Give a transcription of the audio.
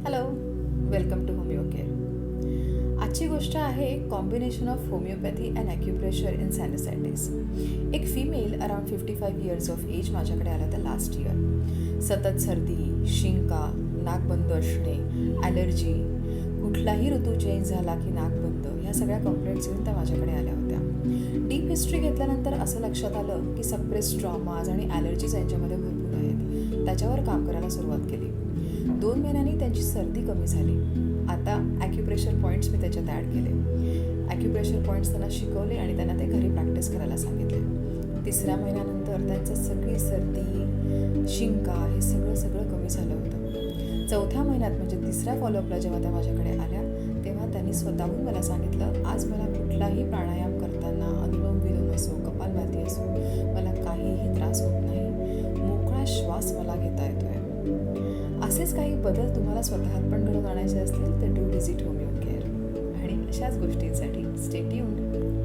Hello, welcome to homeo care. आजची गोष्ट आहे combination of homeopathy and acupressure in sinusitis. एक female around 55 years of age माझ्याकडे आला होता लास्ट इयर. सतत सर्दी, शिंका, नाक बंद असणे, ॲलर्जी, कुठलाही ऋतू चेंज झाला की नाक बंद, ह्या सगळ्या कंप्लेंट्स घेऊन त्या माझ्याकडे आल्या होत्या. डीप हिस्ट्री घेतल्यानंतर असं लक्षात आलं की सप्रेस ट्रॉमाज आणि ॲलर्जीज यांच्यामध्ये भरपूर आहेत. त्याच्यावर काम करायला सुरुवात केली. 2 महिन्यांनी त्यांची सर्दी कमी झाली. आता ॲक्युप्रेशर पॉईंट्स मी त्याच्यात ॲड केले. ॲक्युप्रेशर पॉईंट्स त्यांना शिकवले आणि त्यांना ते घरी प्रॅक्टिस करायला सांगितले. 3ऱ्या महिन्यानंतर त्यांचं सगळी सर्दी, शिंका हे सगळं कमी झालं होतं. 4थ्या महिन्यात म्हणजे 3ऱ्या फॉलोअपला जेव्हा त्या माझ्याकडे आल्या तेव्हा त्यांनी स्वतःहून मला सांगितलं, आज मला कुठलाही प्राणायाम करताना अनुलोम विलोम असो, कपालभाती असो, मला काहीही त्रास होत नाही. मोकळा श्वास मला घेता येतो आहे. असेच काही बदल तुम्हाला स्वतःत पण घडवून आणायचे असतील तर डू व्हिजिट होमिओ केअर. आणि अशाच गोष्टींसाठी स्टे ट्यून्ड.